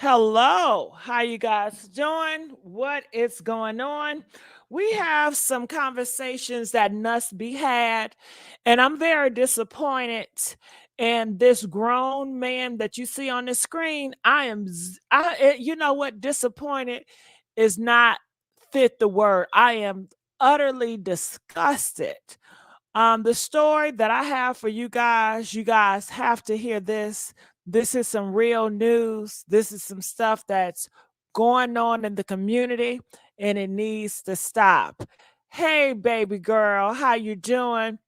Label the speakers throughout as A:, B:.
A: Hello, how you guys doing? What is going on? We have some conversations that must be had, and I'm very disappointed. And this grown man that you see on the screen, you know what? Disappointed is not fit the word. I am utterly disgusted. The story that I have for you guys have to hear this. This is some real news. This is some stuff that's going on in the community and it needs to stop. Hey baby girl, how you doing?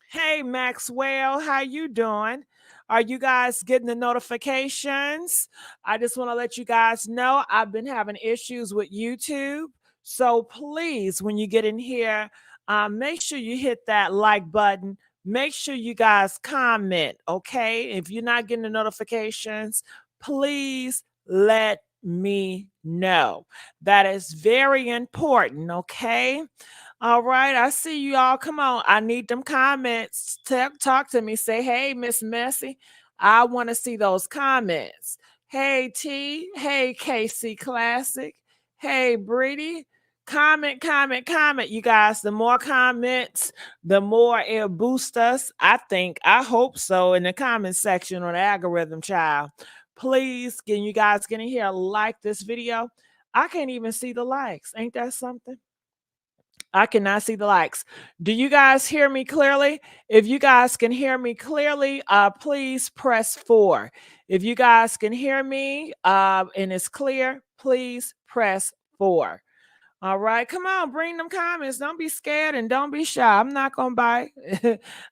A: Hey Maxwell, how you doing? Are you guys getting the notifications? I just want to let you guys know I've been having issues with YouTube. So please, when you get in here, make sure you hit that like button. Make sure you guys comment, okay? If you're not getting the notifications, please let me know. That is very important, okay? All right, I see you all. Come on. I need them comments. Talk to me. Say, hey, Miss Messy. I want to see those comments. Hey, T. Hey, KC Classic. Hey, Brady. Comment, comment, comment. You guys, the more comments, the more it'll boost us. I think, I hope so, in the comment section on the algorithm, child. Please, can you guys get in here, like this video? I can't even see the likes. Ain't that something? I cannot see the likes. Do you guys hear me clearly? If you guys can hear me clearly, please press 4. If you guys can hear me and it's clear, please press 4. All right, come on, bring them comments. Don't be scared and don't be shy. I'm not gonna bite.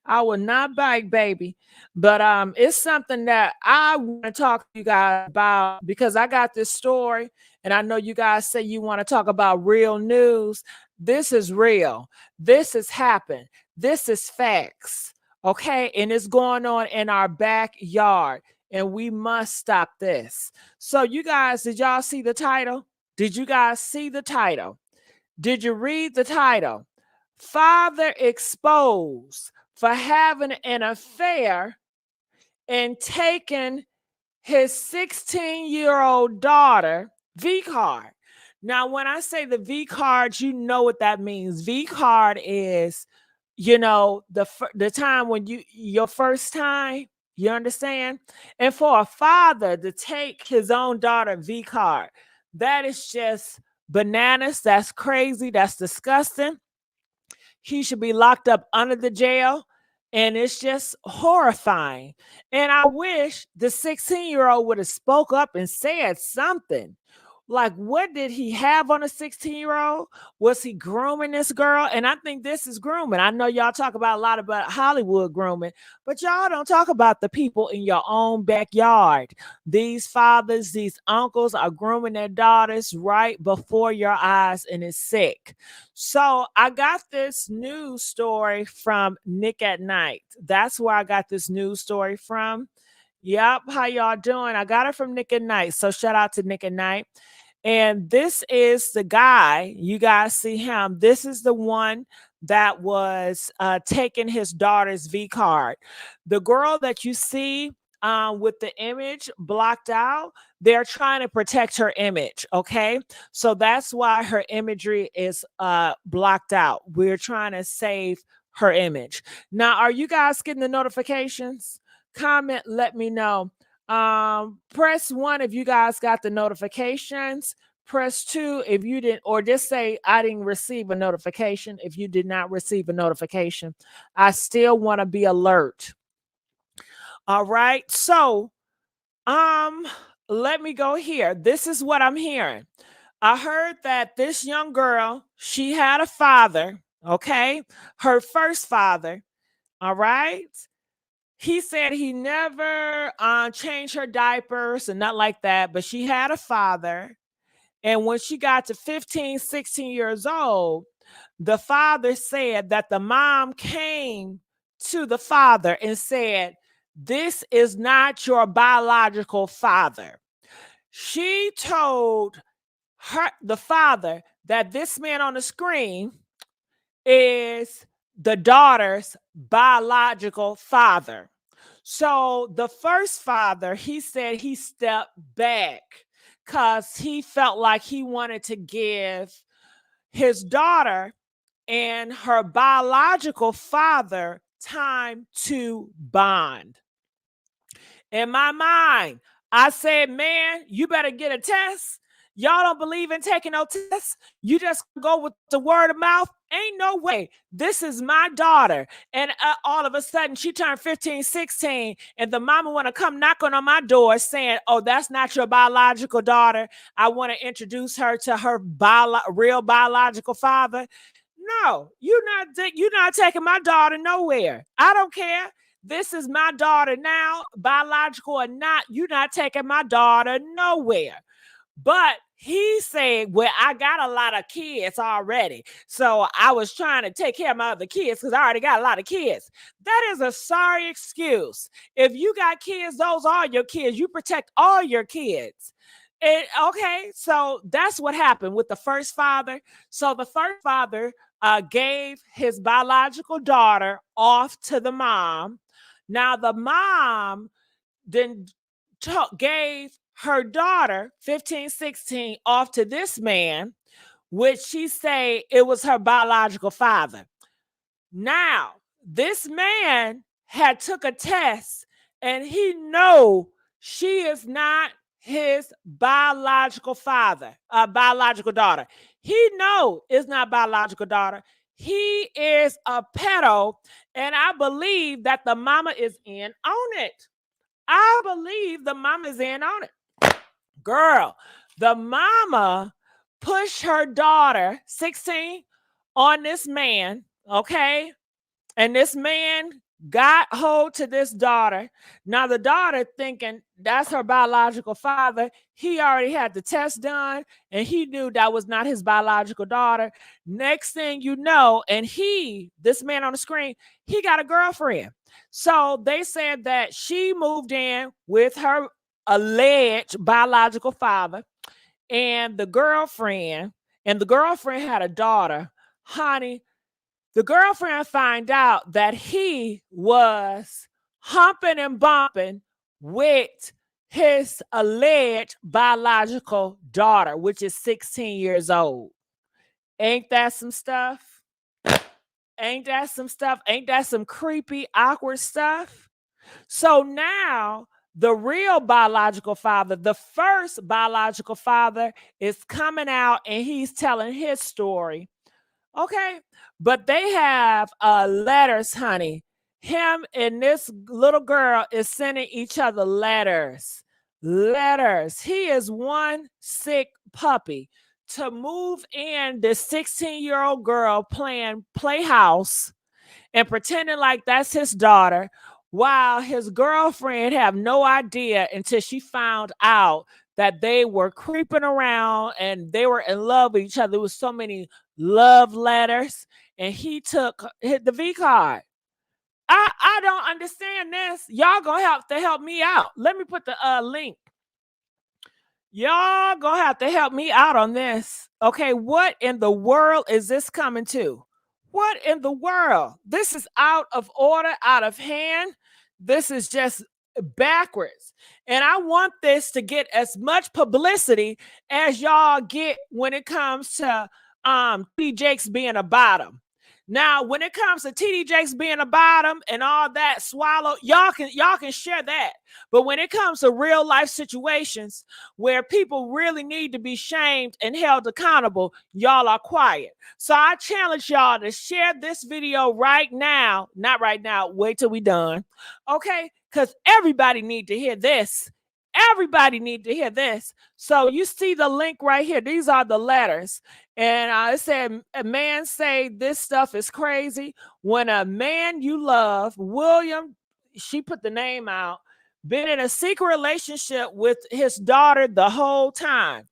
A: I will not bite, baby. But it's something that I want to talk to you guys about because I got this story, and I know you guys say you want to talk about real news. This is real. This has happened. This is facts. Okay, and it's going on in our backyard, and we must stop this. So, you guys, did y'all see the title? Did you guys see the title? Did you read the title? Father exposed for having an affair and taking his 16-year-old daughter V card. Now, when I say the V card, you know what that means. V card is, the time when your first time. You understand? And for a father to take his own daughter V card, that is just bananas. That's crazy. That's disgusting. He should be locked up under the jail. And it's just horrifying. And I wish the 16-year-old would have spoke up and said something. Like, what did he have on a 16-year-old? Was he grooming this girl? And I think this is grooming. I know y'all talk about a lot about Hollywood grooming, but y'all don't talk about the people in your own backyard. These fathers, these uncles are grooming their daughters right before your eyes, and it's sick. So I got this news story from Nick at Night. That's where I got this news story from. Yep. How y'all doing? I got it from Nick at Night. So shout out to Nick at Night. And this is the guy. You guys see him. This is the one that was taking his daughter's V card. The girl that you see with the image blocked out, they're trying to protect her image. Okay. So that's why her imagery is blocked out. We're trying to save her image. Now, are you guys getting the notifications? Comment, let me know. Press 1 if you guys got the notifications. Press 2 if you didn't, or just say I didn't receive a notification. If you did not receive a notification, I still want to be alert. All right. So let me go here. This is what I'm hearing. I heard that this young girl, she had a father, okay? Her first father, all right? He said he never changed her diapers and not like that, but she had a father. And when she got to 15, 16 years old, the father said that the mom came to the father and said, "This is not your biological father." She told the father, that this man on the screen is the daughter's biological father. So the first father, he said he stepped back because he felt like he wanted to give his daughter and her biological father time to bond. In my mind, I said, man, you better get a test. Y'all don't believe in taking no tests. You just go with the word of mouth. Ain't no way. This is my daughter. And all of a sudden, she turned 15, 16, and the mama want to come knocking on my door saying, oh, that's not your biological daughter. I want to introduce her to her real biological father. No, you're not taking my daughter nowhere. I don't care. This is my daughter now, biological or not. You're not taking my daughter nowhere. But he said, well, I got a lot of kids already. So I was trying to take care of my other kids because I already got a lot of kids. That is a sorry excuse. If you got kids, those are your kids. You protect all your kids. Okay, so that's what happened with the first father. So the first father gave his biological daughter off to the mom. Now the mom then gave her daughter, 15, 16, off to this man, which she say it was her biological father. Now, this man had took a test and he know she is not his biological father, biological daughter. He know it's not biological daughter. He is a pedo, and I believe that the mama is in on it. I believe the mama is in on it. Girl, the mama pushed her daughter, 16, on this man, okay? And this man got hold to this daughter. Now the daughter thinking that's her biological father. He already had the test done and he knew that was not his biological daughter. Next thing you know, and this man on the screen, he got a girlfriend. So they said that she moved in with her alleged biological father and the girlfriend had a daughter. Honey, the girlfriend find out that he was humping and bumping with his alleged biological daughter, which is 16 years old. Ain't that some stuff? Ain't that some stuff? Ain't that some creepy, awkward stuff? So now the real biological father, the first biological father, is coming out and he's telling his story. Okay. But they have letters, honey. Him and this little girl is sending each other letters. Letters. He is one sick puppy. To move in this 16-year-old girl playing playhouse and pretending like that's his daughter, while his girlfriend have no idea until she found out that they were creeping around and they were in love with each other. There was so many love letters, and he hit the V card. I don't understand this. Y'all gonna have to help me out. Let me put the link. Y'all gonna have to help me out on this. Okay, what in the world is this coming to? What in the world? This is out of order, out of hand. This is just backwards. And I want this to get as much publicity as y'all get when it comes to T.D. Jakes being a bottom. Now, when it comes to T.D. Jakes being a bottom and all that swallow, y'all can share that. But when it comes to real life situations where people really need to be shamed and held accountable, y'all are quiet. So I challenge y'all to share this video right now. Not right now. Wait till we done. Okay? Because everybody need to hear this. Everybody need to hear this. So you see the link right here. These are the letters. And it said, a man say this stuff is crazy. When a man you love, William, she put the name out, been in a secret relationship with his daughter the whole time.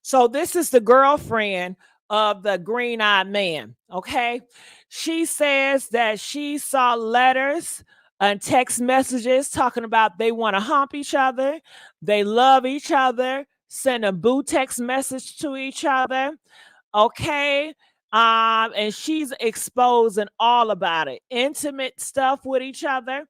A: So this is the girlfriend of the green-eyed man, okay? She says that she saw letters and text messages talking about they want to hump each other, they love each other, send a boo text message to each other, okay? And she's exposing all about it, intimate stuff with each other.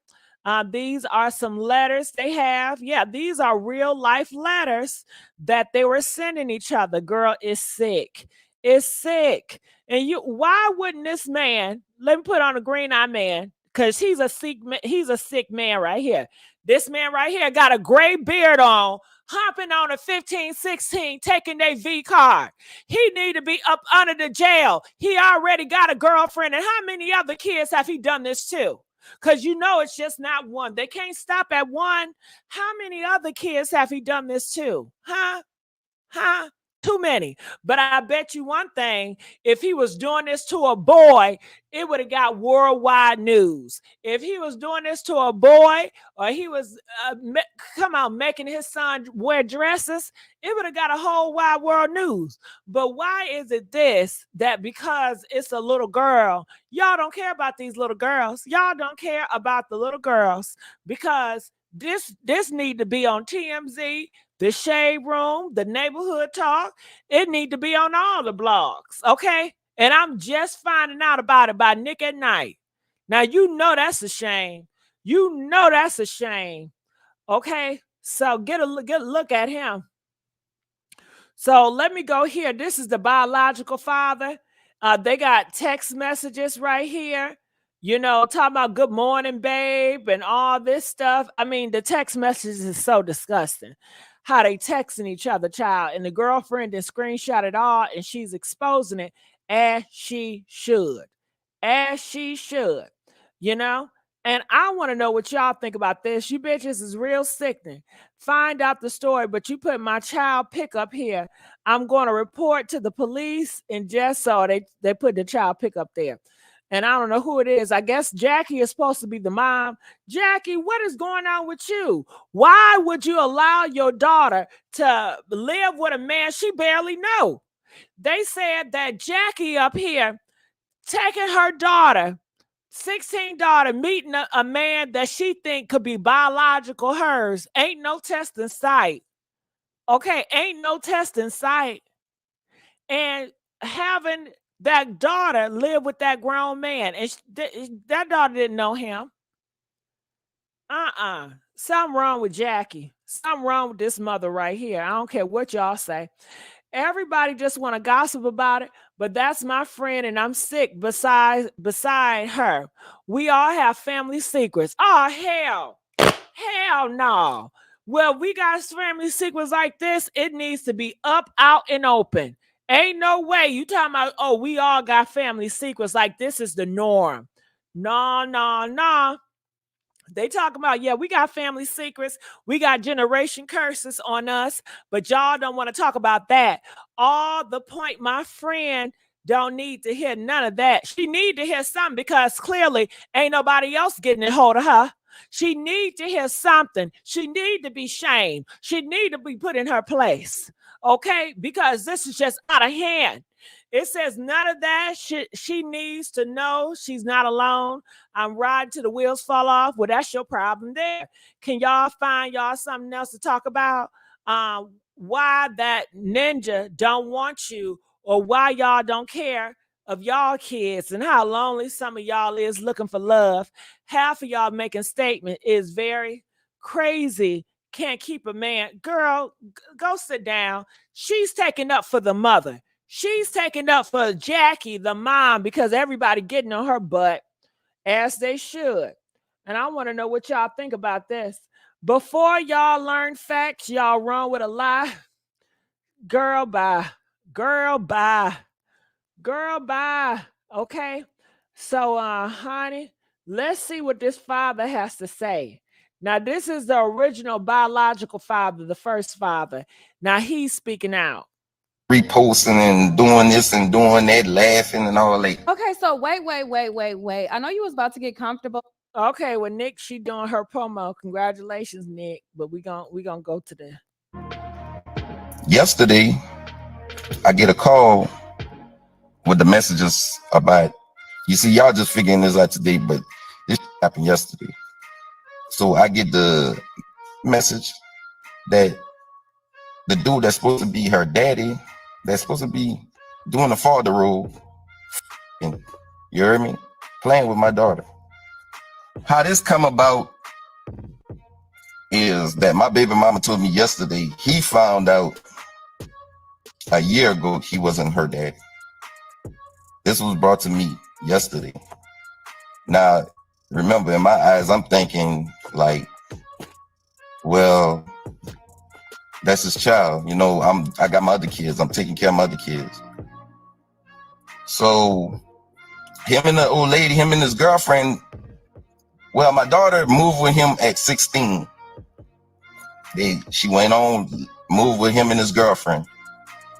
A: These are some letters they have. Yeah, these are real life letters that they were sending each other. Girl is sick. Is sick. And why wouldn't this man, let me put on a green eye man, because he's a sick man right here. This man right here got a gray beard on, hopping on a 15, 16, taking their V card. He need to be up under the jail. He already got a girlfriend. And how many other kids have he done this to? Because you know it's just not one. They can't stop at one. How many other kids have he done this to? Huh? Too many. But I bet you one thing, if he was doing this to a boy, it would have got worldwide news. If he was doing this to a boy, or he was making his son wear dresses, it would have got a whole wide world news. But why is it that because it's a little girl, y'all don't care about these little girls? Y'all don't care about the little girls, because this need to be on TMZ, the Shade Room, the Neighborhood Talk. It need to be on all the blogs, okay? And I'm just finding out about it by Nick at Night. Now, you know that's a shame. You know that's a shame, okay? So get a look at him. So let me go here. This is the biological father. They got text messages right here. You know, talking about good morning, babe, and all this stuff. I mean, the text messages is so disgusting. How they texting each other, child. And the girlfriend then screenshot it all, and she's exposing it as she should. As she should. You know? And I want to know what y'all think about this. You bitches is real sickening. Find out the story, but you put my child pick up here. I'm going to report to the police, and just so they put the child pick up there. And I don't know who it is. I guess Jackie is supposed to be the mom. Jackie, what is going on with you? Why would you allow your daughter to live with a man she barely know? They said that Jackie up here taking her daughter, 16 daughter, meeting a man that she think could be biological hers. Ain't no test in sight. Okay, ain't no test in sight. And having that daughter live with that grown man, and that daughter didn't know him. Something wrong with Jackie. Something wrong with this mother right here. I don't care what y'all say. Everybody just want to gossip about it, but that's my friend, and I'm sick beside her. We all have family secrets. Oh, hell no. Well, we got family secrets like this. It needs to be up, out, and open. Ain't no way you talking about, oh, we all got family secrets like this is the norm. No. They talking about, yeah, we got family secrets. We got generation curses on us, but y'all don't want to talk about that. All the point, my friend don't need to hear none of that. She need to hear something, because clearly ain't nobody else getting a hold of her. She need to hear something. She need to be shamed. She need to be put in her place, okay? Because this is just out of hand. It says none of that. She needs to know she's not alone. I'm riding till the wheels fall off. Well, that's your problem there. Can y'all find y'all something else to talk about? Why that ninja don't want you, or why y'all don't care of y'all kids, and how lonely some of y'all is looking for love. Half of y'all making statement is very crazy. Can't keep a man. Girl, go sit down. She's taking up for the mother. She's taking up for Jackie, the mom, because everybody getting on her butt, as they should. And I want to know what y'all think about this. Before y'all learn facts, y'all run with a lie. Girl, bye. Girl, bye. Girl, bye. Okay? So, honey, let's see what this father has to say. Now, this is the original biological father, the first father. Now, he's speaking out.
B: Reposting and doing this and doing that, laughing and all that.
C: Okay, so wait. I know you was about to get comfortable.
A: Okay, well, Nick, she doing her promo. Congratulations, Nick. But we gonna go to the.
B: Yesterday, I get a call with the messages about. You see, y'all just figuring this out today, but this happened yesterday. So I get the message that the dude that's supposed to be her daddy, that's supposed to be doing the father role, and you heard me, playing with my daughter. How this come about, is that my baby mama told me yesterday he found out a year ago he wasn't her dad. This was brought to me yesterday. Now, remember, in my eyes, I'm thinking like, well, that's his child. You know, I got my other kids. I'm taking care of my other kids. So him and the old lady, him and his girlfriend, well, my daughter moved with him at 16. She went on, moved with him and his girlfriend.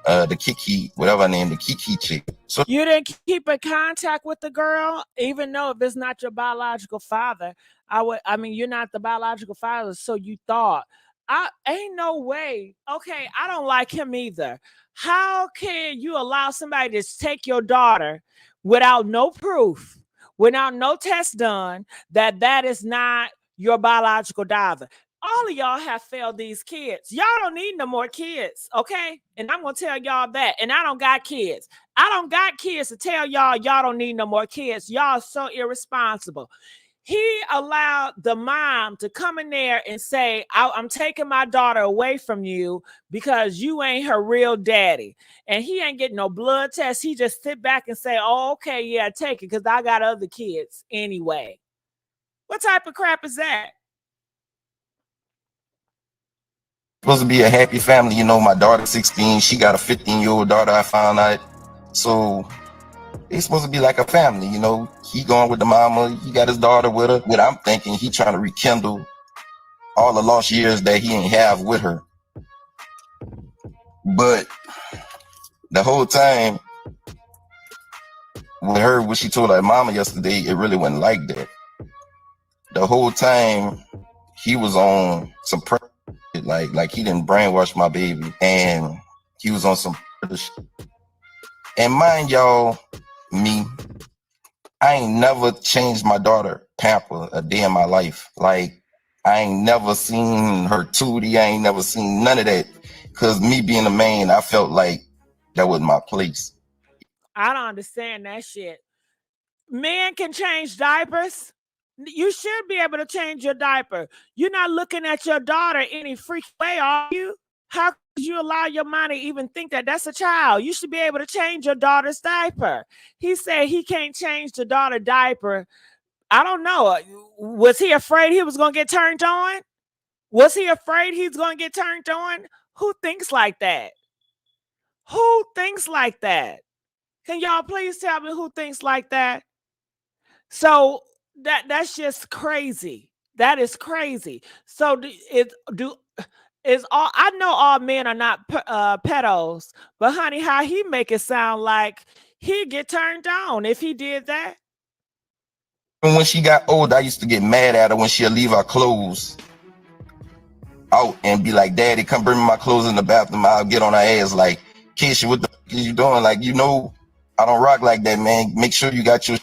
B: The Kiki, whatever her name, the Kiki chick. So
A: you didn't keep in contact with the girl, even though if it's not your biological father. I mean, you're not the biological father, so you thought. I ain't no way. Okay, I don't like him either. How can you allow somebody to take your daughter without no proof, without no test done, that is not your biological father? All of y'all have failed these kids. Y'all don't need no more kids, okay? And I'm gonna tell y'all that. And I don't got kids. I don't got kids to tell y'all don't need no more kids. Y'all are so irresponsible. He allowed the mom to come in there and say, I'm taking my daughter away from you because you ain't her real daddy. And he ain't getting no blood test. He just sit back and say, oh, okay, yeah, take it because I got other kids anyway. What type of crap is that?
B: supposed to be a happy family. You know, my daughter's 16. She got a 15-year-old daughter, I found out. So they supposed to be like a family, you know. He going with the mama. He got his daughter with her. What I'm thinking, he trying to rekindle all the lost years that he ain't have with her. But the whole time, with her, what she told her mama yesterday, it really wasn't like that. The whole time, he was on some like he didn't brainwash my baby, and he was on some shit. And mind y'all, me, I ain't never changed my daughter pamper a day in my life. Like, I ain't never seen her tootie. I ain't never seen none of that. Cause me being a man, I felt like that was my place.
A: I don't understand that shit. Men can change diapers. You should be able to change your diaper. You're not looking at your daughter any freak way, are you? How could you allow your mind to even think that that's a child? You should be able to change your daughter's diaper. He said he can't change the daughter diaper. I don't know. Was he afraid he was going to get turned on? Was he afraid he's going to get turned on? Who thinks like that? Who thinks like that? Can y'all please tell me who thinks like that? So that's just crazy. That is crazy. So is all I know all men are not pedos, but honey, how he make it sound like he'd get turned on if he did that?
B: And when she got old, I used to get mad at her when she'd leave her clothes out and be like, Daddy, come bring me my clothes in the bathroom. I'll get on her ass like, Keisha, what the fuck is you doing? Like, you know, I don't rock like that, man. Make sure you got your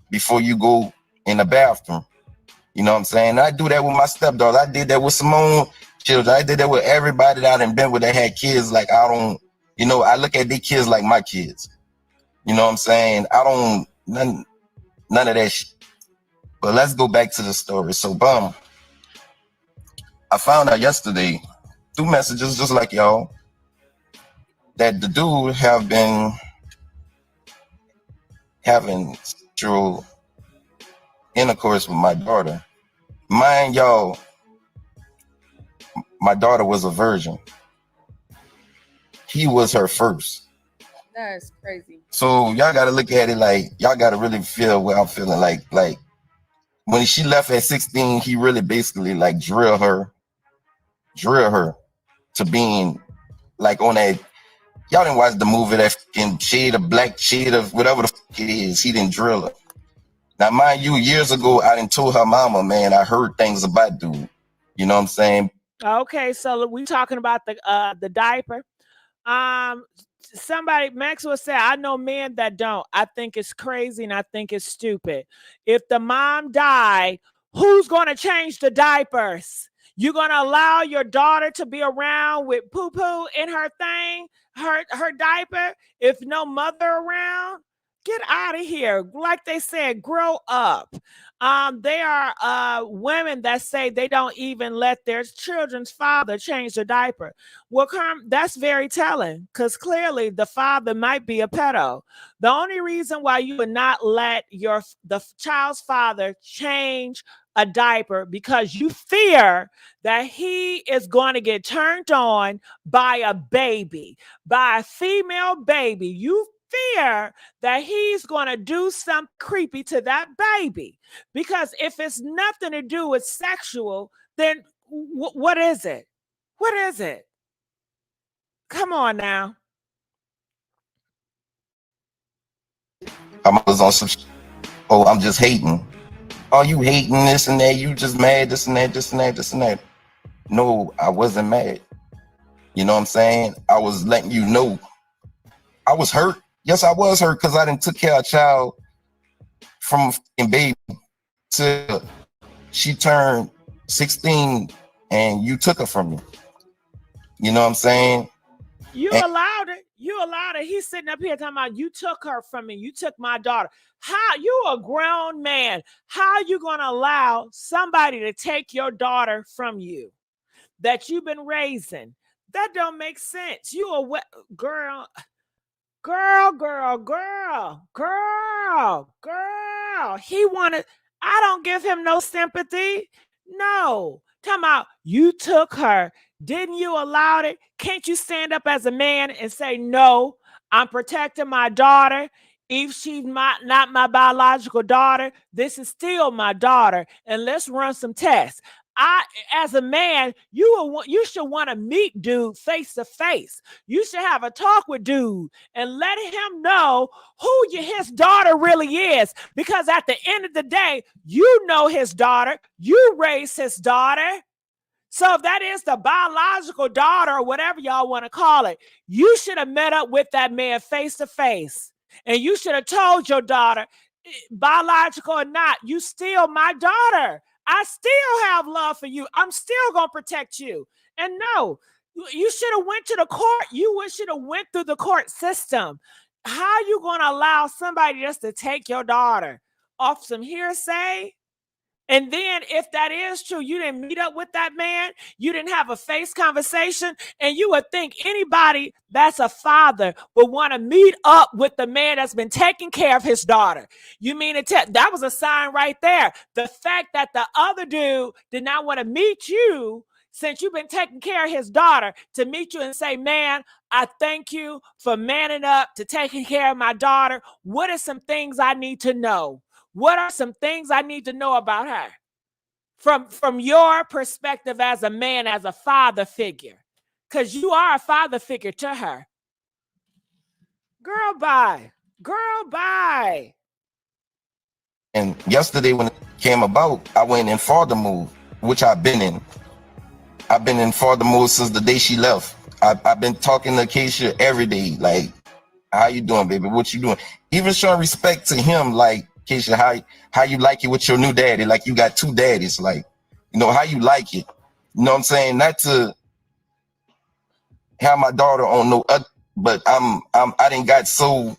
B: before you go in the bathroom. You know what I'm saying? I do that with my stepdaughter. I did that with Simone children. I did that with everybody that I done been with that had kids. Like, I don't, you know, I look at their kids like my kids. You know what I'm saying? I don't, none of that shit. But let's go back to the story. So, I found out yesterday through messages just like y'all that the dude have been having sexual intercourse with my daughter. Mind y'all, my daughter was a virgin. He was her first.
C: That's crazy.
B: So y'all gotta look at it like y'all gotta really feel what I'm feeling like when she left at 16, he really basically like drill her to being like on that. Y'all didn't watch the movie that fucking shade of black shade of whatever the fuck it is. He didn't drill her. Now, mind you, years ago, I didn't told her mama, man, I heard things about dude. You know what I'm saying?
A: Okay, so we talking about the diaper. Somebody Maxwell said, I know men that don't. I think it's crazy and I think it's stupid. If the mom died, who's going to change the diapers? You're going to allow your daughter to be around with poo-poo in her thing, her diaper, if no mother around? Get out of here. Like they said, grow up. There are women that say they don't even let their children's father change the diaper. Well, that's very telling because clearly the father might be a pedo. The only reason why you would not let the child's father change a diaper because you fear that he is going to get turned on by a baby, by a female baby. You fear that he's going to do something creepy to that baby. Because if it's nothing to do with sexual, then what is it? What is it? Come on now.
B: I was on some oh, I'm just hating. Oh, you hating this and that, you just mad, this and that, this and that, this and that. No, I wasn't mad. You know what I'm saying? I was letting you know I was hurt. Yes, I was hurt because I didn't took care of a child from a baby till she turned 16 and you took her from me. You know what I'm saying?
A: You allowed it. You allowed it. He's sitting up here talking about you took her from me. You took my daughter. How? You a grown man. How are you going to allow somebody to take your daughter from you that you've been raising? That don't make sense. You a girl. He wanted, I don't give him no sympathy. No. Talking about you took her. Didn't you allow it? Can't you stand up as a man and say, no, I'm protecting my daughter. If she's not my biological daughter, this is still my daughter. And let's run some tests. As a man, you should want to meet dude face to face. You should have a talk with dude and let him know who his daughter really is. Because at the end of the day, you know his daughter. You raised his daughter. So if that is the biological daughter or whatever y'all want to call it, you should have met up with that man face to face. And you should have told your daughter, biological or not, you still my daughter. I still have love for you. I'm still going to protect you. And no, you should have went to the court. You should have went through the court system. How are you going to allow somebody just to take your daughter off some hearsay? And then if that is true, you didn't meet up with that man, you didn't have a face conversation, and you would think anybody that's a father would want to meet up with the man that's been taking care of his daughter. You mean that was a sign right there. The fact that the other dude did not want to meet you since you've been taking care of his daughter to meet you and say, man, I thank you for manning up to taking care of my daughter. What are some things I need to know? What are some things I need to know about her from your perspective as a man, as a father figure? Because you are a father figure to her. Girl, bye. Girl, bye.
B: And yesterday when it came about, I went in father move, which I've been in. I've been in father mode since the day she left. I've been talking to Keisha every day, like, how you doing, baby? What you doing? Even showing respect to him, like, Keisha, how you like it with your new daddy? Like you got two daddies, like, you know, how you like it? You know what I'm saying? Not to have my daughter on no other, but I didn't got so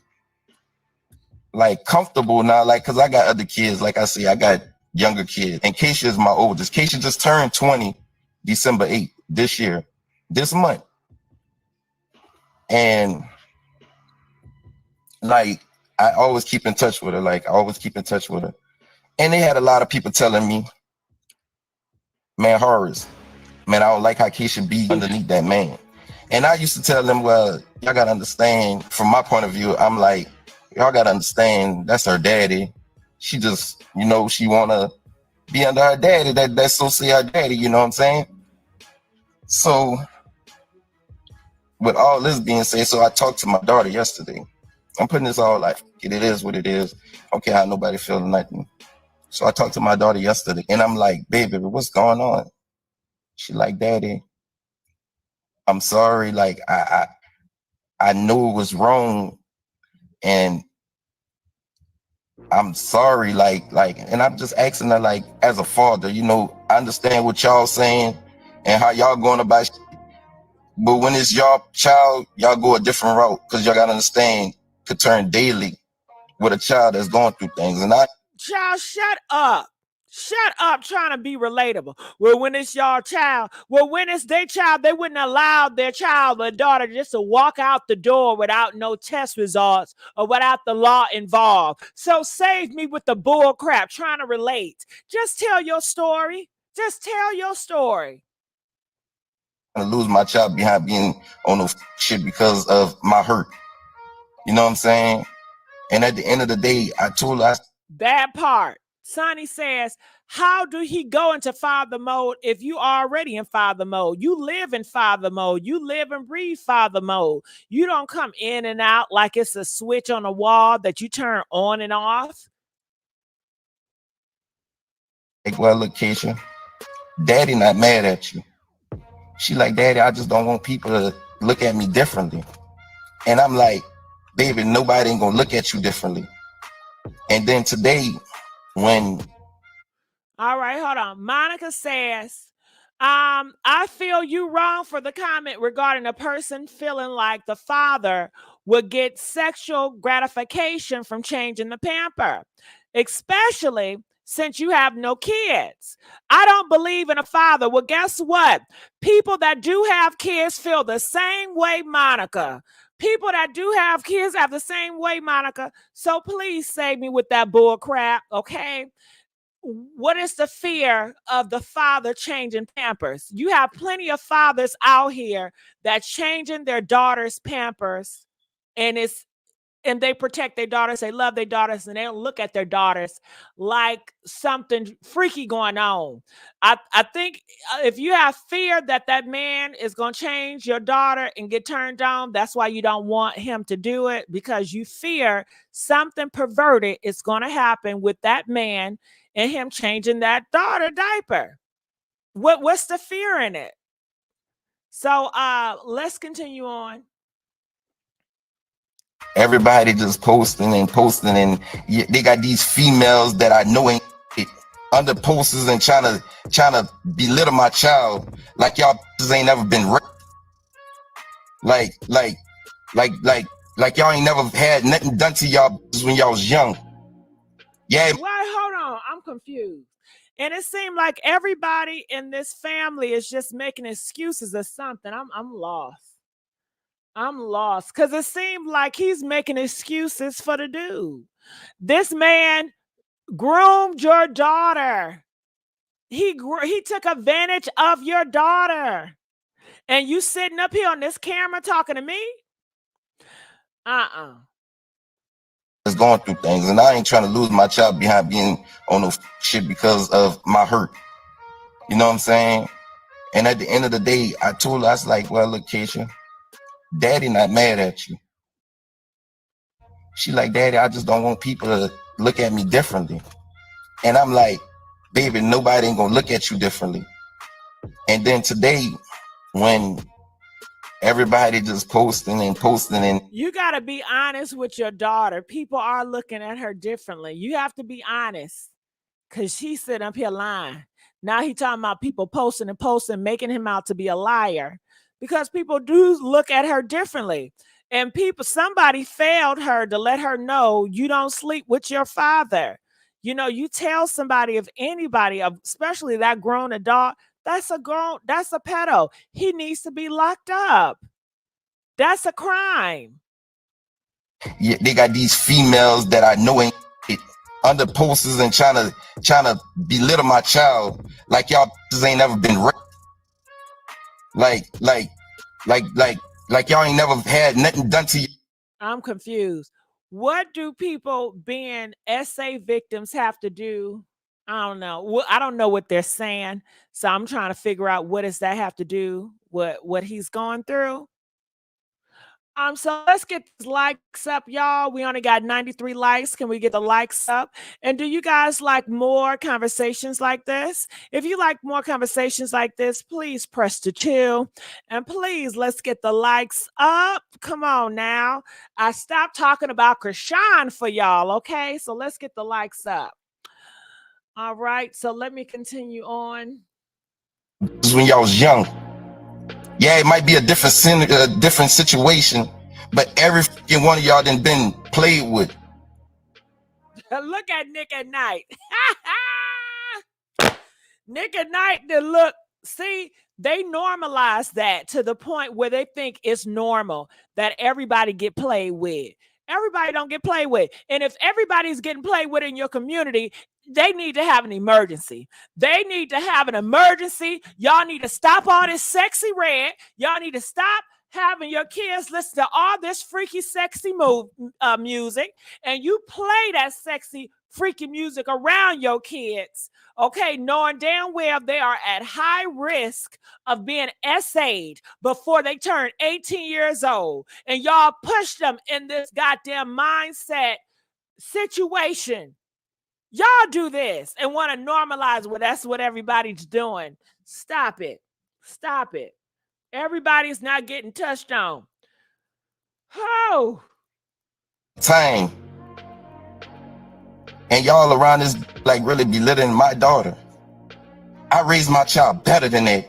B: like comfortable now, like, cause I got other kids. Like I say, I got younger kids, and Keisha is my oldest. Keisha just turned 20, December 8th this month, and like. I always keep in touch with her. And they had a lot of people telling me, man, Horace, man, I don't like how Keisha be underneath that man. And I used to tell them, well, y'all got to understand, from my point of view, I'm like, y'all got to understand, that's her daddy. She just, you know, she want to be under her daddy. That's so say her daddy, you know what I'm saying? So, with all this being said, so I talked to my daughter yesterday. I'm putting this all like, it is what it is. I don't care how nobody feeling nothing. So I talked to my daughter yesterday, and I'm like, baby, what's going on? She like, Daddy, I'm sorry. Like, I knew it was wrong, and I'm sorry. Like, and I'm just asking her, like, as a father, you know, I understand what y'all saying and how y'all going about shit. But when it's y'all child, y'all go a different route, because y'all got to understand, could turn daily with a child that's going through things. And
A: Child, shut up. Shut up trying to be relatable. Well, when it's your child, well, when it's their child, they wouldn't allow their child or daughter just to walk out the door without no test results or without the law involved. So save me with the bull crap trying to relate. Just tell your story. Just tell your story.
B: I'm gonna lose my child behind being on no shit because of my hurt. You know what I'm saying? And at the end of the day, I told her,
A: that part. Sonny says, how do he go into father mode if you already in father mode? You live in father mode. You live and breathe father mode. You don't come in and out like it's a switch on a wall that you turn on and off.
B: like, well, look, Keisha, daddy not mad at you. She like, daddy, I just don't want people to look at me differently. And I'm like, baby, nobody ain't gonna look at you differently. And then today, when...
A: All right, hold on. Monica says, I feel you wrong for the comment regarding a person feeling like the father would get sexual gratification from changing the pamper, especially since you have no kids. I don't believe in a father. Well, guess what? People that do have kids feel the same way, Monica. People that do have kids have the same way, Monica. So please save me with that bull crap, okay? What is the fear of the father changing pampers? You have plenty of fathers out here that changing their daughters' pampers, and they protect their daughters, they love their daughters, and they don't look at their daughters like something freaky going on. I think if you have fear that that man is going to change your daughter and get turned on, that's why you don't want him to do it, because you fear something perverted is going to happen with that man and him changing that daughter diaper. What's the fear in it? So let's continue on.
B: Everybody just posting, and they got these females that I know ain't under posters and trying to belittle my child like y'all ain't never been raped. Like y'all ain't never had nothing done to y'all when y'all was young. Yeah.
A: Wait, hold on. I'm confused. And it seemed like everybody in this family is just making excuses or something. I'm lost. I'm lost because it seemed like he's making excuses for the dude. This man groomed your daughter. He took advantage of your daughter. And you sitting up here on this camera talking to me?
B: Is going through things, and I ain't trying to lose my child behind being on no shit because of my hurt. You know what I'm saying? And at the end of the day, I told her, I was like, well, look, Keisha, daddy not mad at you. She like, daddy, I just don't want people to look at me differently. And I'm like, baby, nobody ain't gonna look at you differently. And then today, when everybody just posting, and
A: you got to be honest with your daughter. People are looking at her differently. You have to be honest, because she's sitting up here lying. Now he talking about people posting and posting, making him out to be a liar, because people do look at her differently. And somebody failed her to let her know you don't sleep with your father. You know, you tell somebody, of anybody, especially that grown adult, that's a pedo. He needs to be locked up. That's a crime.
B: Yeah, they got these females that I know ain't under posters and trying to belittle my child like y'all ain't never been raped. Like y'all ain't never had nothing done to you.
A: I'm confused. What do people being SA victims have to do? I don't know. I don't know what they're saying. So I'm trying to figure out, what does that have to do with what he's going through? So let's get these likes up, y'all. We only got 93 likes. Can we get the likes up? And do you guys like more conversations like this? If you like more conversations like this, please press the 2. And please, let's get the likes up. Come on now. I stopped talking about Krishan for y'all, okay? So let's get the likes up. All right, so let me continue on.
B: When y'all was young. Yeah, it might be a different situation, but every fucking one of y'all done been played with.
A: Look at Nick at Night. Nick at Night, look, see, they normalize that to the point where they think it's normal that everybody get played with. Everybody don't get played with. And if everybody's getting played with in your community, they need to have an emergency. They need to have an emergency. Y'all need to stop all this sexy red. Y'all need to stop having your kids listen to all this freaky, sexy music, and you play that sexy, freaky music around your kids, okay, knowing damn well they are at high risk of being SA'd before they turn 18 years old. And y'all push them in this goddamn mindset situation. Y'all do this and want to normalize, well, that's what everybody's doing. Stop it. Stop it. Everybody's not getting touched on. Oh.
B: Time. And y'all around this like really belittling my daughter. I raised my child better than that.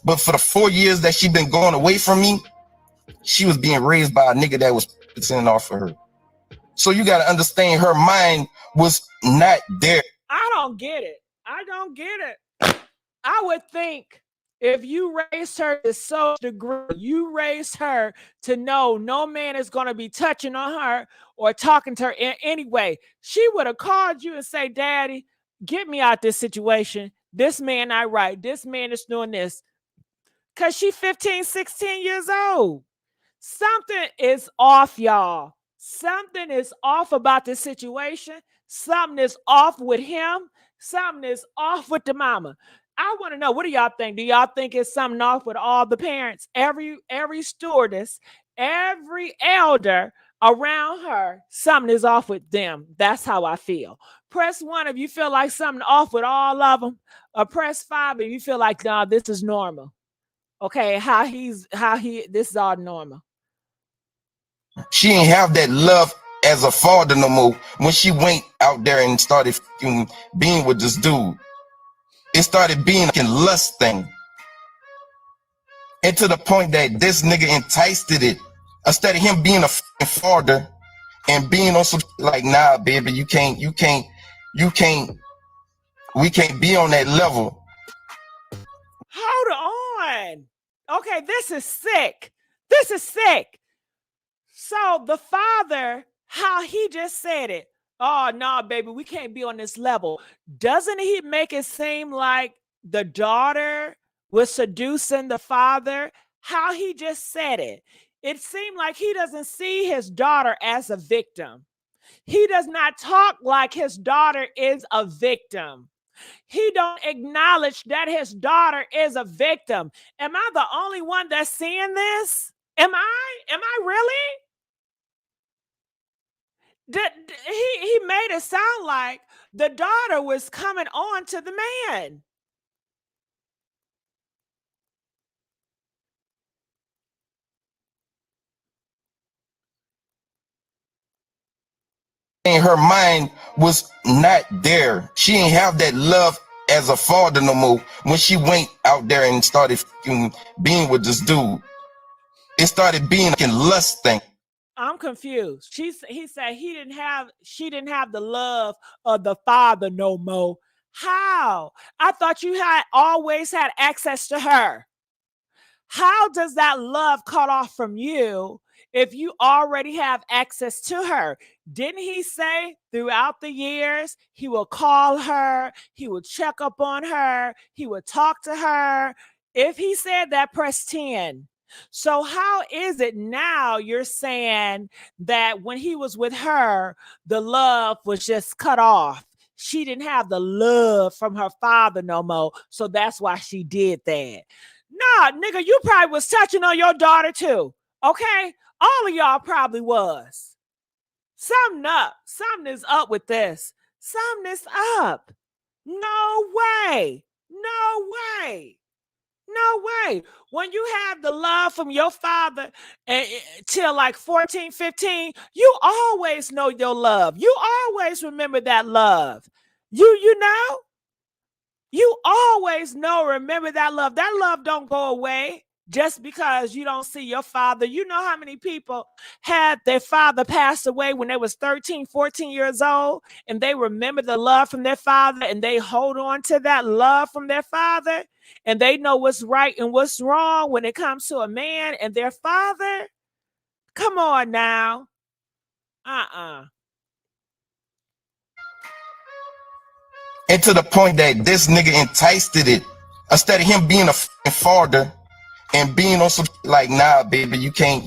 B: But for the 4 years that she been going away from me, she was being raised by a nigga that was sending off for her. So you got to understand, her mind was not there.
A: I don't get it. I don't get it. I would think if you raised her to such a degree, you raised her to know no man is going to be touching on her or talking to her in any way, she would have called you and say, Daddy, get me out this situation. This man not right. This man is doing this. Because she's 15, 16 years old. Something is off, y'all. Something is off about this situation. Something is off with him. Something is off with the mama. I want to know, what do y'all think? Do y'all think it's something off with all the parents? Every stewardess, every elder around her, something is off with them. That's how I feel. Press 1 if you feel like something off with all of them, or press 5 if you feel like, nah, this is normal. Okay, this is all normal.
B: She didn't have that love as a father no more when she went out there and started being with this dude. It started being a lust thing. And to the point that this nigga enticed it. Instead of him being a father and being on some like, nah, baby, we can't be on that level.
A: Hold on. Okay, this is sick. This is sick. So the father, how he just said it, oh, no, baby, we can't be on this level. Doesn't he make it seem like the daughter was seducing the father? How he just said it. It seemed like he doesn't see his daughter as a victim. He does not talk like his daughter is a victim. He don't acknowledge that his daughter is a victim. Am I the only one that's seeing this? Am I really? He made it sound like the daughter was coming on to the man.
B: And her mind was not there. She didn't have that love as a father no more when she went out there and started being with this dude. It started being a lust thing.
A: I'm confused. He said she didn't have the love of the father no more. How? I thought you had always had access to her. How does that love cut off from you if you already have access to her? Didn't he say throughout the years he will call her, he will check up on her, he would talk to her? If he said that, press 10. So how is it now you're saying that when he was with her, the love was just cut off? She didn't have the love from her father no more, so that's why she did that. Nah, nigga, you probably was touching on your daughter too, okay? All of y'all probably was. Something up. Something is up with this. Something is up. No way. No way. No way. When you have the love from your father till like 14, 15, you always know your love. You always remember that love. You know? You always know, remember that love. That love don't go away. just because you don't see your father. You know how many people had their father pass away when they was 13, 14 years old, and they remember the love from their father, and they hold on to that love from their father, and they know what's right and what's wrong when it comes to a man and their father. Come on now.
B: And to the point that this nigga enticed it. Instead of him being a father and being on some like, nah, baby, you can't,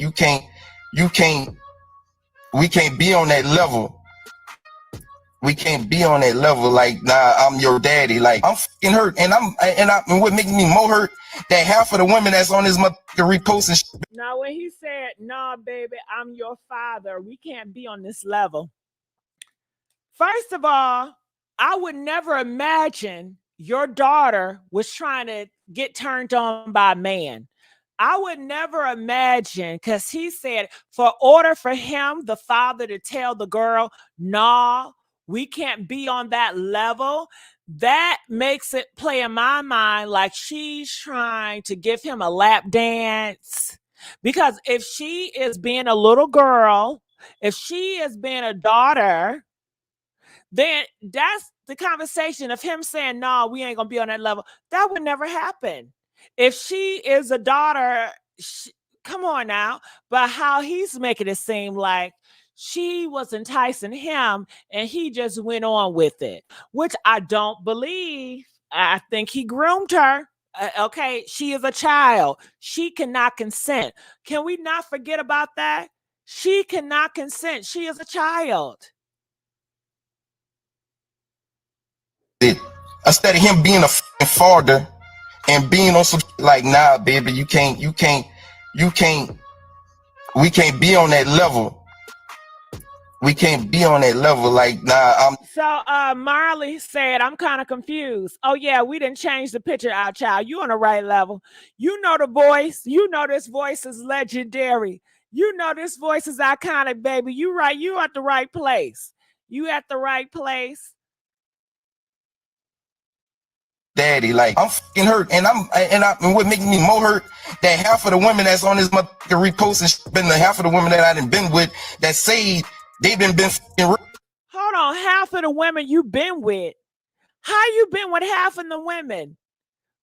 B: we can't be on that level. We can't be on that level. Like, nah, I'm your daddy. Like, I'm fucking hurt, and and what makes me more hurt that half of the women that's on this motherfucker reposting.
A: Now, when he said, "Nah, baby, I'm your father. We can't be on this level." First of all, I would never imagine your daughter was trying to get turned on by a man. I would never imagine, because he said, for order for him, the father, to tell the girl, nah, we can't be on that level. That makes it play in my mind like she's trying to give him a lap dance. Because if she is being a little girl, if she is being a daughter, then that's the conversation of him saying, no, we ain't gonna be on that level. That would never happen. If she is a daughter, come on now. But how he's making it seem like she was enticing him and he just went on with it, which I don't believe. I think he groomed her. Okay, she is a child. She cannot consent. Can we not forget about that? She cannot consent. She is a child.
B: Instead of him being a father and being on some like, nah, baby, we can't be on that level. We can't be on that level. Like, nah, I'm.
A: So Marley said, I'm kind of confused. Oh yeah, we didn't change the picture out, child. You on the right level. You know the voice. You know this voice is legendary. You know this voice is iconic, baby. You right. You at the right place. You at the right place.
B: Daddy, like, I'm fucking hurt, and and what makes me more hurt that half of the women that's on this motherfucker reposting been the half of the women that I done been with that say they been fucking.
A: Hold on, half of the women you been with. How you been with half of the women?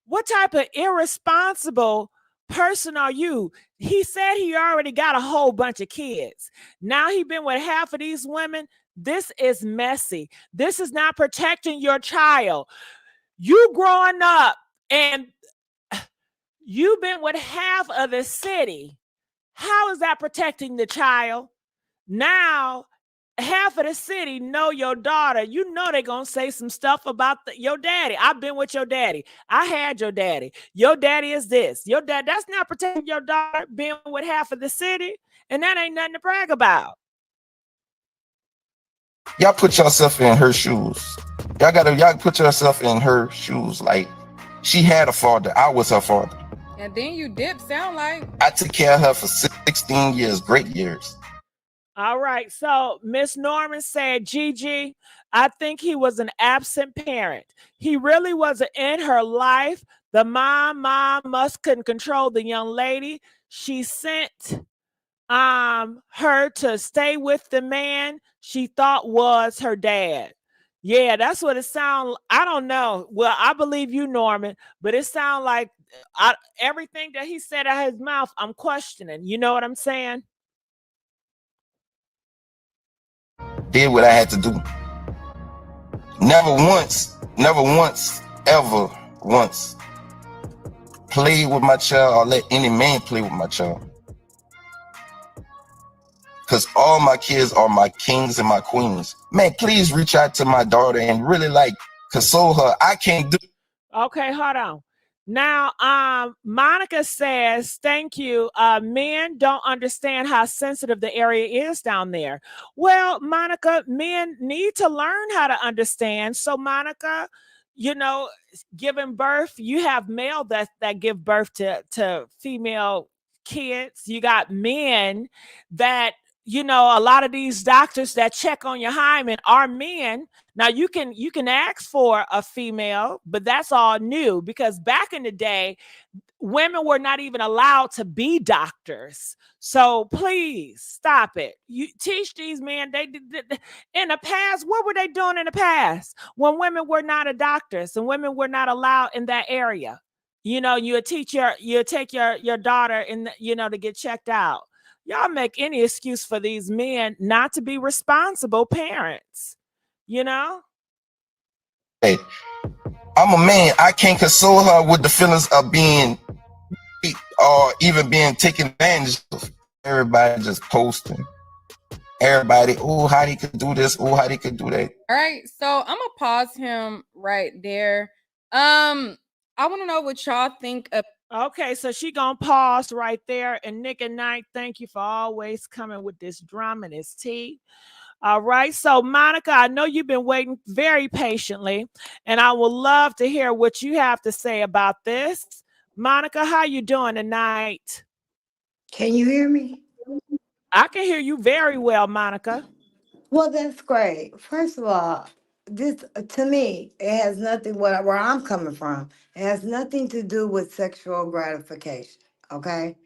A: What type of irresponsible person are you? He said he already got a whole bunch of kids. Now he been with half of these women. This is messy. This is not protecting your child. You growing up and you've been with half of the city. How is that protecting the child? Now half of the city know your daughter. You know they're gonna say some stuff about your daddy. I've been with your daddy. I had your daddy. Your daddy is this. Your dad. That's not protecting your daughter being with half of the city, and that ain't nothing to brag about.
B: Y'all put yourself in her shoes. Y'all put yourself in her shoes. Like, she had a father. I was her father.
C: And then you dip, sound like.
B: I took care of her for 16 years, great years.
A: All right. So Miss Norman said, Gigi, I think he was an absent parent. He really wasn't in her life. The mom couldn't control the young lady. She sent her to stay with the man she thought was her dad. Yeah, that's what it sounds. I don't know. Well, I believe you, Norman, but it sounds like everything that he said out of his mouth, I'm questioning. You know what I'm saying?
B: Did what I had to do. Never once, ever once played with my child or let any man play with my child. Because all my kids are my kings and my queens. Man, please reach out to my daughter and really like console her. I can't do.
A: Okay, hold on. Now, Monica says, thank you. Men don't understand how sensitive the area is down there. Well, Monica, men need to learn how to understand. So, Monica, you know, giving birth, you have male that give birth to female kids. You got men that you know, a lot of these doctors that check on your hymen are men. Now you can ask for a female, but that's all new because back in the day, women were not even allowed to be doctors. So please stop it. You teach these men. They in the past. What were they doing in the past when women were not a doctors and women were not allowed in that area? You know, you take your daughter in, you know, to get checked out. Y'all make any excuse for these men not to be responsible parents. You know.
B: Hey, I'm a man. I can't console her with the feelings of being or even being taken advantage of. Everybody just posting. Everybody, oh, how he could do this, oh, how he could do that.
C: All right, so I'm gonna pause him right there. I want to know what y'all think of.
A: Okay, so she gonna pause right there. And Nick and Knight, thank you for always coming with this drum and this tea. All right, so Monica, I know you've been waiting very patiently, and I would love to hear what you have to say about this. Monica, how you doing tonight?
D: Can you hear me?
A: I can hear you very well, Monica.
D: Well, that's great. First of all, this to me, it has nothing where I'm coming from. It has nothing to do with sexual gratification. Okay,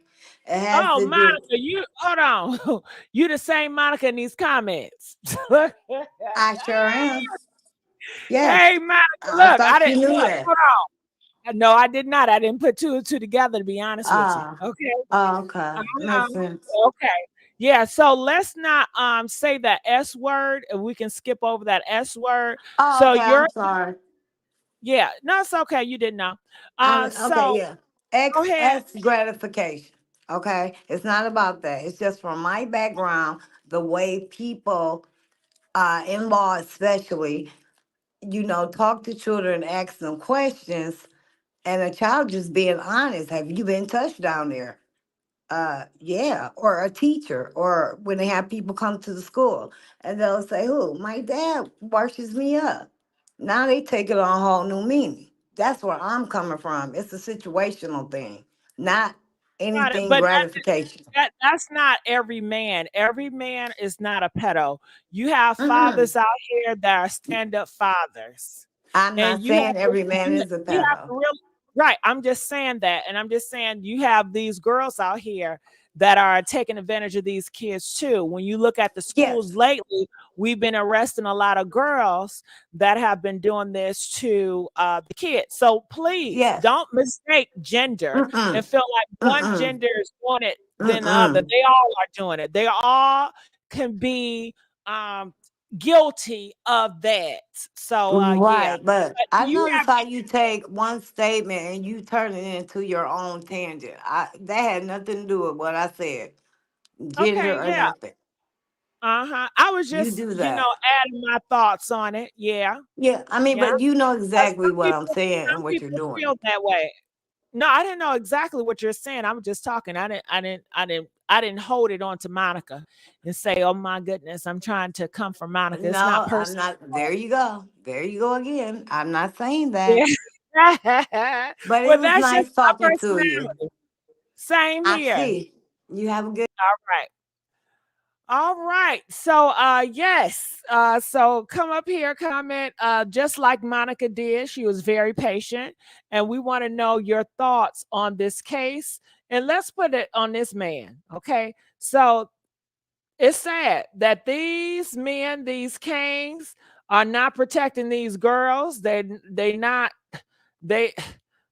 D: it has
A: Oh,
D: to do.
A: Monica, you hold on. You the same Monica in these comments.
D: I sure am. Yes,
A: Hey, Monica,
D: I
A: look, I
D: thought you
A: didn't
D: knew
A: look.
D: that.
A: Hold on. No, I did not. I didn't put two and two together, to be honest with you.
D: Ah,
A: Okay.
D: okay,
A: Uh-huh.
D: makes sense.
A: Okay. Yeah. So let's not say that S word, and we can skip over that S word.
D: Oh,
A: So
D: okay.
A: you're
D: I'm sorry.
A: yeah. No, it's okay. You didn't know.
D: Okay.
A: So
D: Yeah.
A: go ahead.
D: XS gratification. Okay, it's not about that. It's just from my background, the way people, in law especially, talk to children, ask them questions, and a child just being honest. Have you been touched down there? Yeah, or a teacher, or when they have people come to the school and they'll say, "Who? My dad washes me up." Now they take it on a whole new meaning. That's where I'm coming from. It's a situational thing, not
A: Got it.
D: anything
A: But
D: gratification.
A: that's not every man. Every man is not a pedo. You have
D: Mm-mm.
A: fathers out here that are stand-up fathers.
D: I'm
A: And
D: not
A: you have
D: saying
A: to
D: every man is a
A: you have
D: pedo.
A: to really right. I'm just saying that. And I'm just saying you have these girls out here that are taking advantage of these kids too. When you look at the
D: Yes,
A: schools lately, we've been arresting a lot of girls that have been doing this to the kids. So please
D: yes.
A: don't mistake gender and
D: Mm-mm.
A: feel like one
D: Mm-mm.
A: gender is doing it than the other.
D: Mm-mm.
A: They all are doing it. They all can be um, guilty of that. So yeah.
D: Right, but
A: But do
D: I
A: you
D: notice
A: have
D: how you take one statement and you turn it into your own tangent. That had nothing to do with what I said,
A: okay,
D: gender or
A: yeah.
D: nothing.
A: Uh-huh. I was
D: You
A: just,
D: do
A: you know,
D: that.
A: adding my thoughts on it. Yeah.
D: Yeah, I mean,
A: Yeah.
D: but you know exactly
A: Some
D: what I'm
A: people
D: saying and
A: some
D: what you're
A: people
D: doing.
A: feel that way. No, I didn't know exactly what you're saying. I was just talking. I didn't hold it on to Monica and say, "Oh my goodness, I'm trying to come for Monica." It's not
D: No, I'm
A: personal.
D: not. There you go. There you go again. I'm not saying
A: Yeah.
D: that. But it
A: Well,
D: was
A: that's just
D: nice
A: my
D: talking to you.
A: personality. Same
D: I
A: here.
D: see. You have a good.
A: All right. All right. So yes. So come up here, comment just like Monica did. She was very patient and we want to know your thoughts on this case. And let's put it on this man, okay? So it's sad that these men, these kings are not protecting these girls. They not they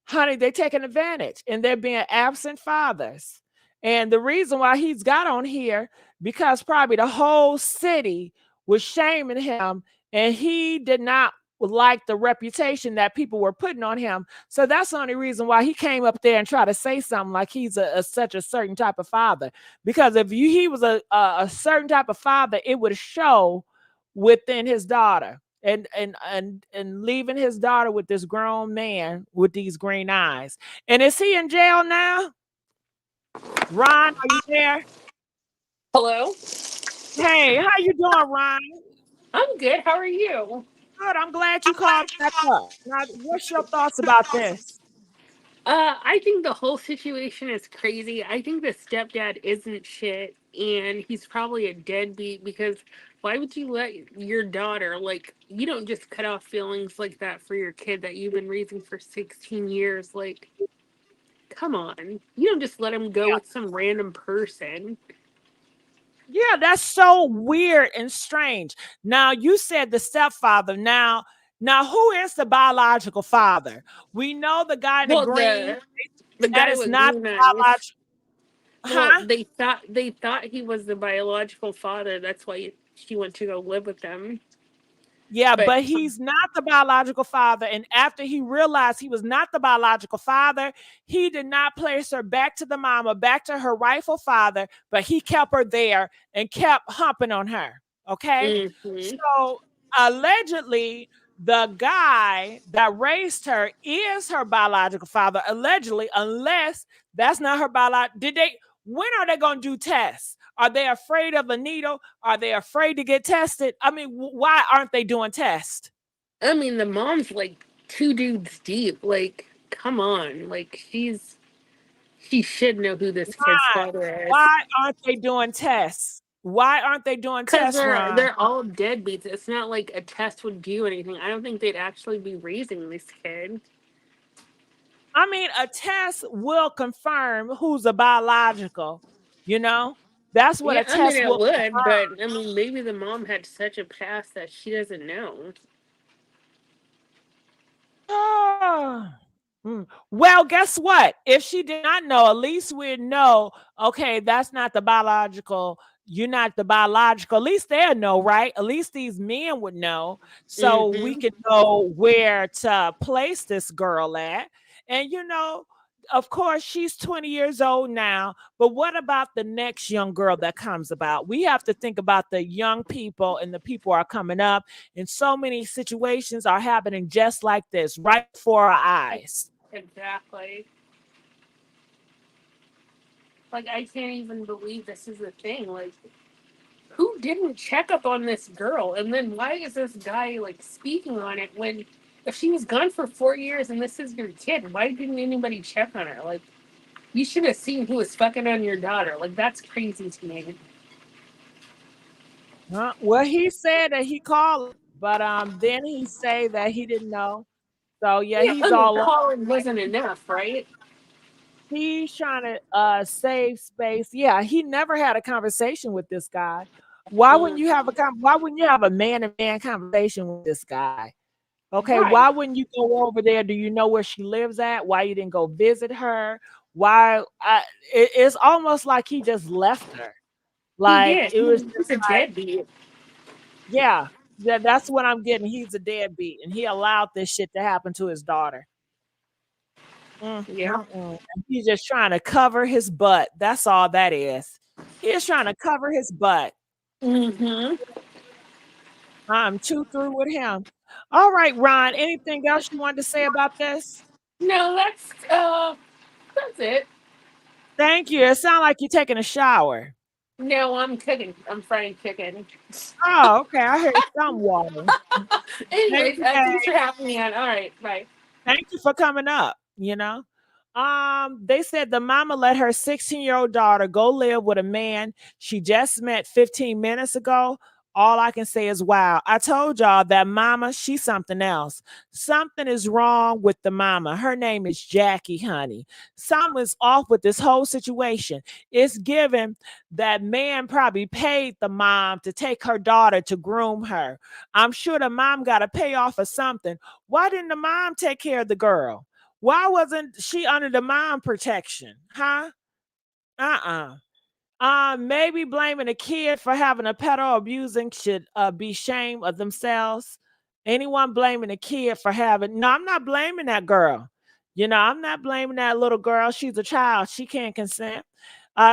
A: honey, they taking advantage and they're being absent fathers. And the reason why he's got on here, because probably the whole city was shaming him and he did not like the reputation that people were putting on him. So that's the only reason why he came up there and tried to say something like he's such a certain type of father. Because if he was a certain type of father, it would show within his daughter and leaving his daughter with this grown man with these green eyes. And is he in jail now? Ron, are you there?
E: Hello?
A: Hey, how you doing, Ron?
E: I'm good. How are you?
A: Good. I'm glad you called back up. Now, what's your thoughts about this?
E: I think the whole situation is crazy. I think the stepdad isn't shit, and he's probably a deadbeat because why would you let your daughter, like, you don't just cut off feelings like that for your kid that you've been raising for 16 years. Like, come on. You don't just let him go with some random person.
A: Yeah, that's so weird and strange. Now you said the stepfather. Now who is the biological father? We know the guy in the
E: Well,
A: green.
E: the
A: That
E: guy
A: is
E: with
A: not
E: green
A: the
E: eyes.
A: biological.
E: Well,
A: Huh?
E: they thought he was the biological father. That's why she went to go live with them.
A: Yeah,
E: But
A: but he's not the biological father. And after he realized he was not the biological father, he did not place her back to the mama, back to her rightful father, but he kept her there and kept humping on her. Okay.
E: mhm.
A: So allegedly, the guy that raised her is her biological father, allegedly, unless that's not her biological. When are they going to do tests? Are they afraid of a needle? Are they afraid to get tested? I mean, why aren't they doing tests?
E: I mean, the mom's like two dudes deep. Like, come on. Like, she should know who this kid's
A: Why?
E: father is.
A: Why aren't they doing tests? Why aren't they doing
E: Because
A: tests, Ron?
E: they're all deadbeats. It's not like a test would do anything. I don't think they'd actually be raising this kid.
A: I mean, a test will confirm who's a biological, you know? That's what
E: Yeah,
A: a
E: I mean
A: test
E: it
A: will
E: would,
A: confirm.
E: but I mean maybe the mom had such a past that she doesn't know.
A: Ah. Well, guess what? If she did not know, at least we'd know, okay, that's not the biological. You're not the biological. At least they'll know, right? At least these men would know. So we
E: Mm-hmm.
A: can know where to place this girl at. And, of course, she's 20 years old now. But what about the next young girl that comes about? We have to think about the young people and the people are coming up. And so many situations are happening just like this, right before our eyes.
E: Exactly. Like I can't even believe this is a thing. Like who didn't check up on this girl? And then why is this guy like speaking on it when if she was gone for 4 years and this is your kid, why didn't anybody check on her? Like you should have seen who was fucking on your daughter. Like that's crazy to me.
A: Well, he said that he called, but then he say that he didn't know. So yeah,
E: Yeah,
A: he's
E: I mean
A: all over.
E: calling wasn't enough, right?
A: He's trying to save space. Yeah, he never had a conversation with this guy. Why wouldn't you have a man to man conversation with this guy? Okay,
E: Right.
A: why wouldn't you go over there? Do you know where she lives at? Why you didn't go visit her? Why? It's almost like he just left her.
E: He
A: Like
E: did.
A: it was
E: He's
A: just
E: a
A: like,
E: deadbeat.
A: yeah, that's what I'm getting. He's a deadbeat, and he allowed this shit to happen to his daughter.
E: Yeah.
A: And he's just trying to cover his butt. That's all that is. He's trying to cover his butt.
E: Mm-hmm.
A: I'm too through with him. All right, Ron. Anything else you wanted to say about this?
E: No, that's it.
A: Thank you. It sounds like you're taking a shower.
E: No, I'm cooking. I'm frying chicken.
A: Oh, okay. I heard some water. Thank
E: Anyways,
A: you, babe.
E: thanks for having me on. All right, bye.
A: Thank you for coming up. They said the mama let her 16-year-old daughter go live with a man she just met 15 minutes ago. All I can say is, wow. I told y'all that mama, she's something else. Something is wrong with the mama. Her name is Jackie, honey. Something's off with this whole situation. It's given that man probably paid the mom to take her daughter to groom her. I'm sure the mom got a payoff or something. Why didn't the mom take care of the girl? Why wasn't she under the mom protection? Huh? Uh-uh. Maybe blaming a kid for having a pet or abusing should be shame of themselves. Anyone blaming a kid for having no, I'm not blaming that girl. I'm not blaming that little girl. She's a child. She can't consent.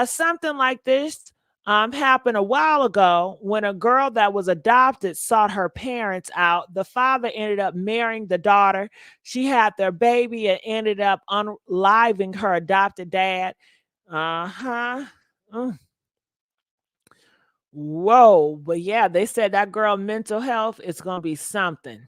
A: Something like this happened a while ago when a girl that was adopted sought her parents out. The father ended up marrying the daughter. She had their baby and ended up unliving her adopted dad. Uh-huh. Mm. Whoa. But yeah, they said that girl mental health is gonna be something.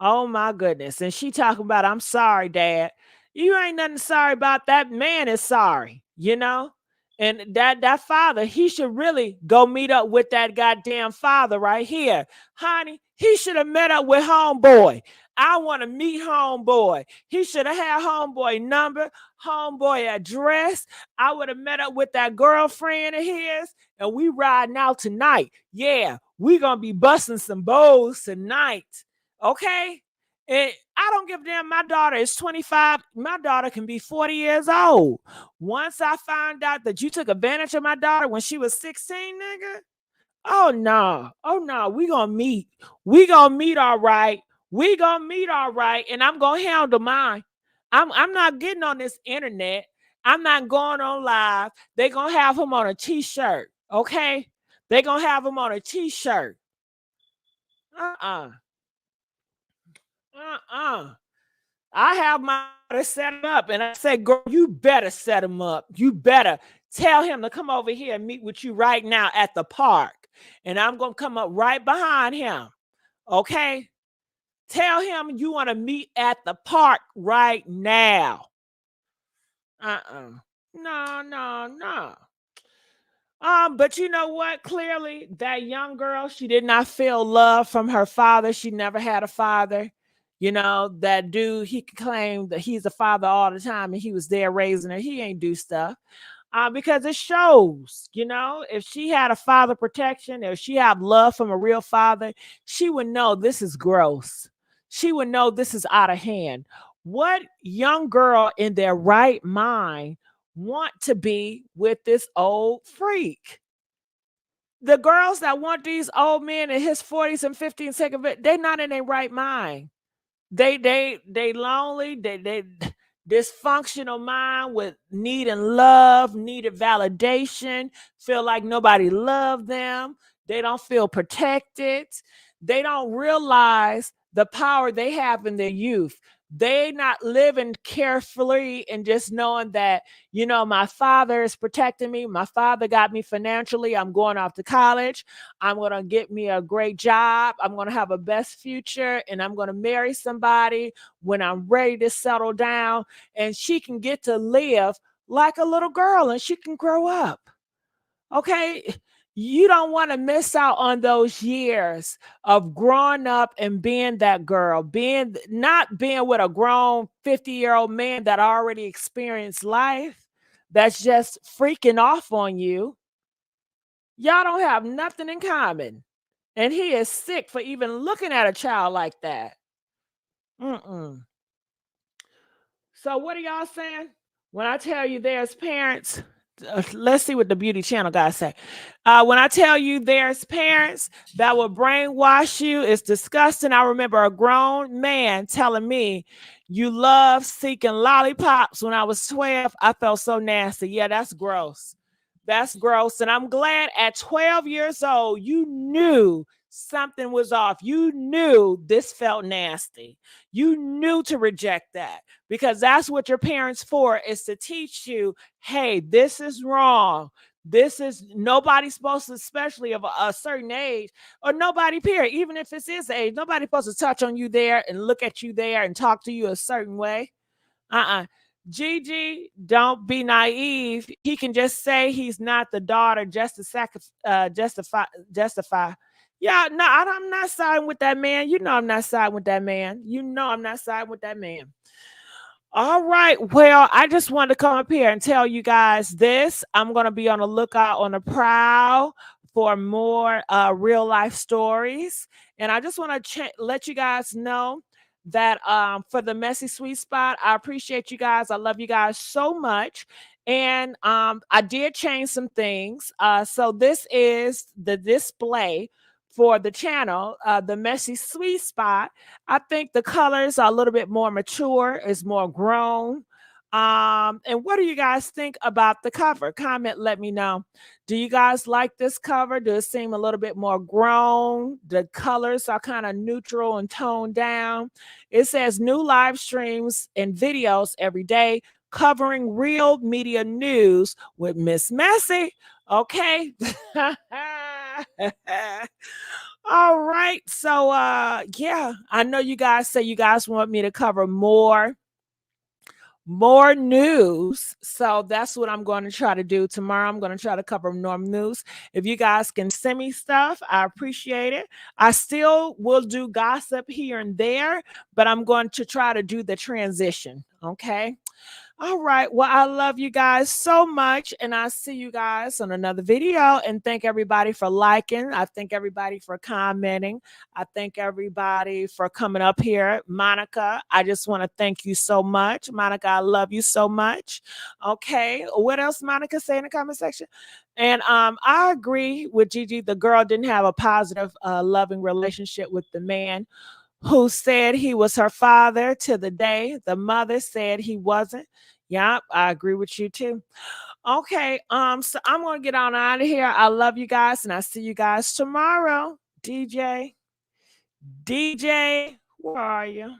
A: Oh my goodness. And she talking about, I'm sorry, dad. You ain't nothing sorry about. That man is sorry, you know? And that father, he should really go meet up with that goddamn father right here. Honey, he should have met up with homeboy. I want to meet homeboy. He should have had homeboy number, homeboy address. I would have met up with that girlfriend of his, and we riding out tonight. Yeah, we gonna be busting some bows tonight. Okay? And I don't give a damn. My daughter is 25. My daughter can be 40 years old. Once I found out that you took advantage of my daughter when she was 16, nigga. Oh no. Oh no. We gonna meet. We gonna meet all right. We gonna meet all right. And I'm gonna handle mine. I'm not getting on this internet. I'm not going on live. They gonna have him on a t-shirt. Okay? They gonna have him on a t-shirt. Uh-uh. Uh-uh. I have my to set him up, and I said, girl, you better set him up. You better tell him to come over here and meet with you right now at the park. And I'm going to come up right behind him. Okay? Tell him you want to meet at the park right now. No, no, no. But you know what? Clearly, that young girl, she did not feel love from her father. She never had a father. You know, that dude, he claimed that he's a father all the time and he was there raising her. He ain't do stuff. Because it shows, you know, if she had a father protection, if she had love from a real father, she would know this is gross. She would know this is out of hand. What young girl in their right mind want to be with this old freak? The girls that want these old men in his 40s and 50s, second, they're not in their right mind. They lonely, they dysfunctional mind with needing love, needed validation, feel like nobody loved them. They don't feel protected. They don't realize the power they have in their youth. They not living carefully and just knowing that, you know, my father is protecting me. My father got me financially. I'm going off to college. I'm going to get me a great job. I'm going to have a best future, and I'm going to marry somebody when I'm ready to settle down, and she can get to live like a little girl and she can grow up. Okay? You don't want to miss out on those years of growing up and being that girl, not being with a grown 50-year-old man that already experienced life that's just freaking off on you. Y'all don't have nothing in common. And he is sick for even looking at a child like that. Mm-mm. So what are y'all saying? When I tell you there's parents, let's see what the beauty channel guys say. When I tell you there's parents that will brainwash you, it's disgusting. I remember a grown man telling me, you love seeking lollipops. When I was 12, I felt so nasty. Yeah, that's gross. That's gross. And I'm glad at 12 years old, you knew something was off. You knew this felt nasty. You knew to reject that, because that's what your parents for, is to teach you, hey, this is wrong. This is, nobody's supposed to, especially of a certain age, or nobody, period, even if it's his age, nobody's supposed to touch on you there and look at you there and talk to you a certain way. Gigi, don't be naive. He can just say he's not the daughter just to justify. Yeah, no, I'm not siding with that man. You know I'm not siding with that man. You know I'm not siding with that man. All right. Well, I just wanted to come up here and tell you guys this. I'm going to be on the lookout, on the prowl for more real life stories. And I just want to let you guys know that for the Messy Sweet Spot, I appreciate you guys. I love you guys so much. And I did change some things. So this is the display for the channel, the Messy Sweet Spot. I think the colors are a little bit more mature, is more grown. And what do you guys think about the cover? Comment, let me know. Do you guys like this cover? Does it seem a little bit more grown? The colors are kind of neutral and toned down. It says new live streams and videos every day, covering real media news with Miss Messy. Okay. All right. So yeah, I know you guys say you guys want me to cover more more news. So that's what I'm going to try to do tomorrow. I'm going to try to cover norm news. If you guys can send me stuff, I appreciate it. I still will do gossip here and there, but I'm going to try to do the transition. Okay. All right. Well, I love you guys so much. And I'll see you guys on another video. And thank everybody for liking. I thank everybody for commenting. I thank everybody for coming up here. Monica, I just want to thank you so much. Monica, I love you so much. Okay. What else Monica say in the comment section? And I agree with Gigi. The girl didn't have a positive, loving relationship with the man who said he was her father to the day the mother said he wasn't. Yep, I agree with you too. Okay, so I'm gonna get on out of here. I love you guys, and I see you guys tomorrow. DJ, where are you?